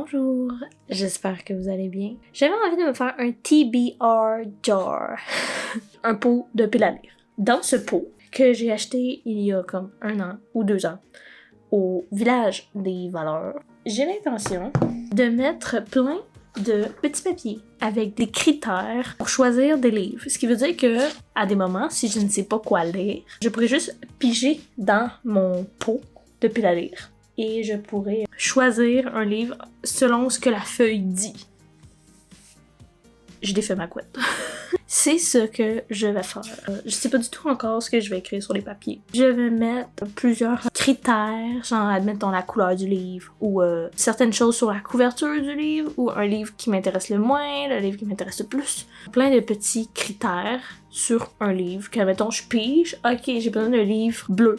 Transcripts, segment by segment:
Bonjour, j'espère que vous allez bien. J'avais envie de me faire un TBR jar, un pot de pile à lire. Dans ce pot que j'ai acheté il y a comme 1 an ou 2 ans au village des valeurs, j'ai l'intention de mettre plein de petits papiers avec des critères pour choisir des livres. Ce qui veut dire que, à des moments, si je ne sais pas quoi lire, je pourrais juste piger dans mon pot de pile à lire. Et je pourrais choisir un livre selon ce que la feuille dit. Je défais ma couette. C'est ce que je vais faire. Je sais pas du tout encore ce que je vais écrire sur les papiers. Je vais mettre plusieurs critères, genre admettons la couleur du livre, ou certaines choses sur la couverture du livre, ou un livre qui m'intéresse le moins, le livre qui m'intéresse le plus. Plein de petits critères sur un livre, que admettons je pige, ok j'ai besoin d'un livre bleu.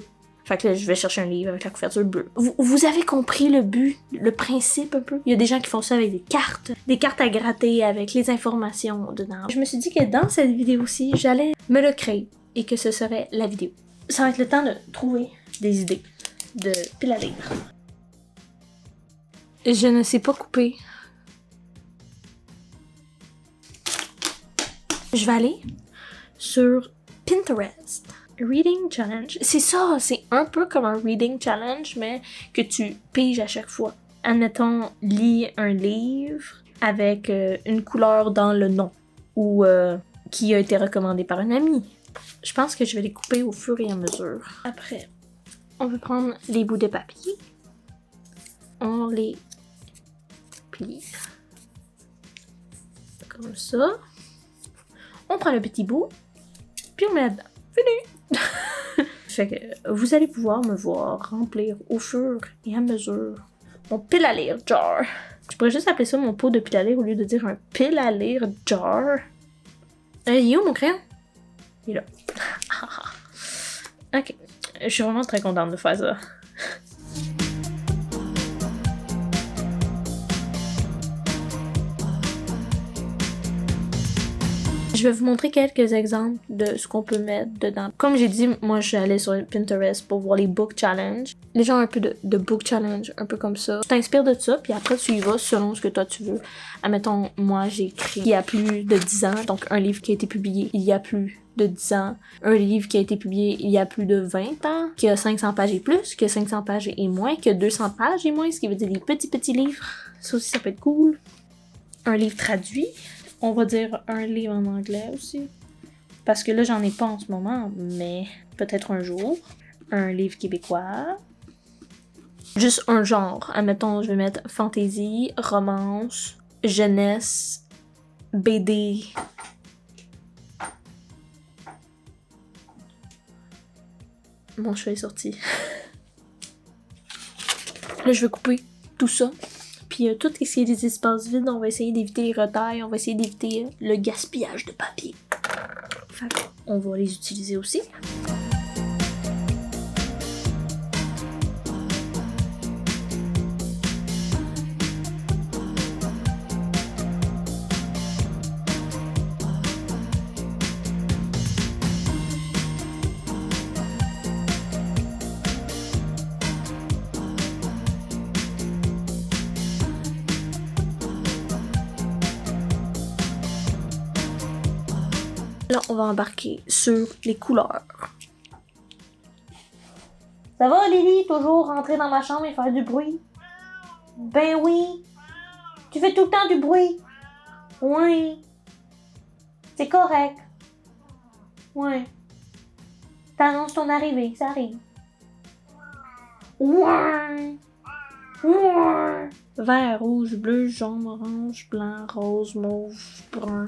Fait que là, je vais chercher un livre avec la couverture bleue. Vous avez compris le but, le principe un peu? Il y a des gens qui font ça avec des cartes à gratter avec les informations dedans. Je me suis dit que dans cette vidéo-ci, j'allais me le créer et que ce serait la vidéo. Ça va être le temps de trouver des idées de pile à lire. Je ne sais pas couper. Je vais aller sur Pinterest. Reading Challenge. C'est ça, c'est un peu comme un Reading Challenge, mais que tu piges à chaque fois. Admettons, lis un livre avec une couleur dans le nom ou qui a été recommandé par un ami. Je pense que je vais les couper au fur et à mesure. Après, on va prendre les bouts de papier. On les plie. Comme ça. On prend le petit bout, puis on met là-dedans. Fini! Fait que vous allez pouvoir me voir remplir au fur et à mesure mon pile à lire jar. Je pourrais juste appeler ça mon pot de pile à lire au lieu de dire un pile à lire jar. Il est où mon crayon? Il est là. Ok. Je suis vraiment très contente de faire ça. Je vais vous montrer quelques exemples de ce qu'on peut mettre dedans. Comme j'ai dit, moi je suis allée sur Pinterest pour voir les book challenge. Les gens ont un peu de book challenge, un peu comme ça. Tu t'inspires de ça, puis après tu y vas selon ce que toi tu veux. Admettons, moi j'ai écrit il y a plus de 10 ans, donc un livre qui a été publié il y a plus de 10 ans. Un livre qui a été publié il y a plus de 20 ans, qui a 500 pages et plus, qui a 500 pages et moins, qui a 200 pages et moins, ce qui veut dire des petits livres. Ça aussi ça peut être cool. Un livre traduit. On va dire un livre en anglais aussi. Parce que là, j'en ai pas en ce moment, mais peut-être un jour. Un livre québécois. Juste un genre. Admettons, je vais mettre fantasy, romance, jeunesse, BD. Mon choix est sorti. Là, je vais couper tout ça. Puis tout ce qui est des espaces vides, on va essayer d'éviter les retailles, on va essayer d'éviter le gaspillage de papier. Fait on va les utiliser aussi. Là, on va embarquer sur les couleurs. Ça va, Lily? Toujours rentrer dans ma chambre et faire du bruit? Ben oui! Tu fais tout le temps du bruit? Oui! C'est correct. Ouais. T'annonces ton arrivée, ça arrive. Ouais! Ouais! Vert, rouge, bleu, jaune, orange, blanc, rose, mauve, brun.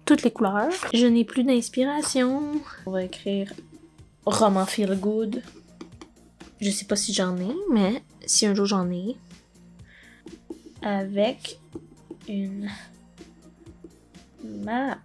Toutes les couleurs. Je n'ai plus d'inspiration. On va écrire roman feel good. Je sais pas si j'en ai, mais si un jour j'en ai. Avec une map.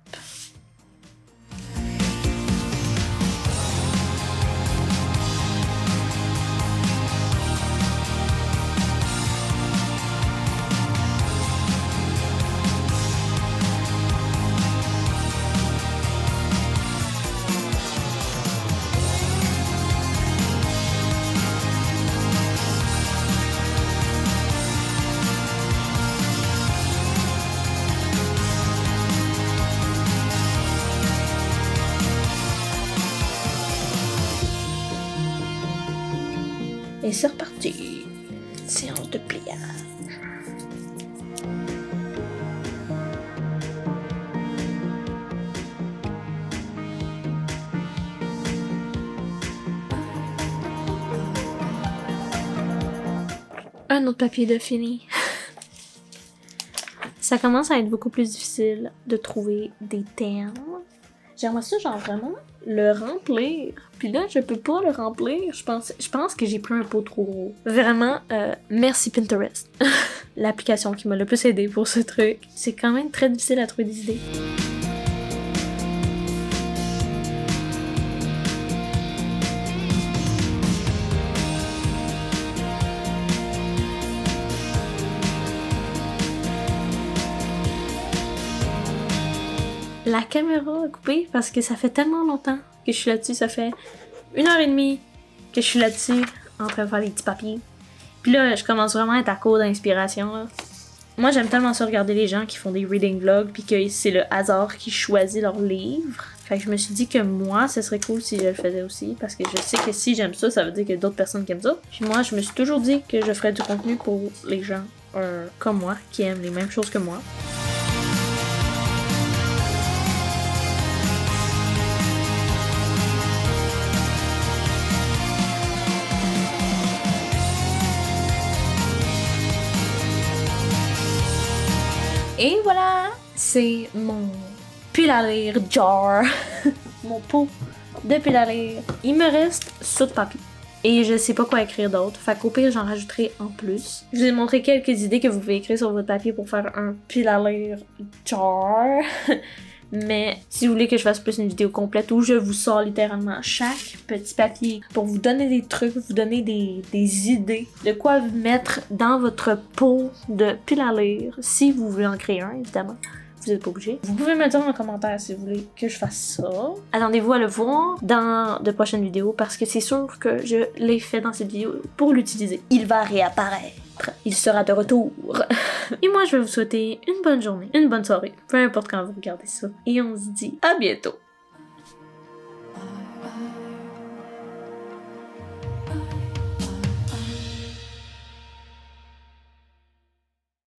Et c'est reparti. Séance de pliage. Un autre papier de fini. Ça commence à être beaucoup plus difficile de trouver des thèmes. J'aimerais ça, genre, vraiment le remplir. Puis là, je peux pas le remplir. Je pense que j'ai pris un pot trop gros. Vraiment, merci Pinterest. L'application qui m'a le plus aidé pour ce truc. C'est quand même très difficile à trouver des idées. La caméra a coupé parce que ça fait tellement longtemps que je suis là-dessus. Ça fait 1h30 que je suis là-dessus en train de faire des petits papiers. Puis là, je commence vraiment à être à court d'inspiration. Là. Moi, j'aime tellement ça regarder les gens qui font des reading vlogs puis que c'est le hasard qui choisit leurs livres. Fait que je me suis dit que moi, ce serait cool si je le faisais aussi parce que je sais que si j'aime ça, ça veut dire qu'il y a d'autres personnes qui aiment ça. Puis moi, je me suis toujours dit que je ferais du contenu pour les gens comme moi, qui aiment les mêmes choses que moi. Et voilà, c'est mon pull à lire jar, mon pot de pull à lire. Il me reste ça de papier et je sais pas quoi écrire d'autre, fait qu'au pire j'en rajouterai en plus. Je vous ai montré quelques idées que vous pouvez écrire sur votre papier pour faire un pull à lire jar. Mais si vous voulez que je fasse plus une vidéo complète où je vous sors littéralement chaque petit papier pour vous donner des trucs, vous donner des idées de quoi mettre dans votre pot de pull à lire, si vous voulez en créer un, évidemment. Vous n'êtes pas obligé. Vous pouvez me dire en commentaire si vous voulez que je fasse ça. Attendez-vous à le voir dans de prochaines vidéos parce que c'est sûr que je l'ai fait dans cette vidéo pour l'utiliser. Il va réapparaître. Il sera de retour. Et moi, je vais vous souhaiter une bonne journée, une bonne soirée, peu importe quand vous regardez ça. Et on se dit à bientôt.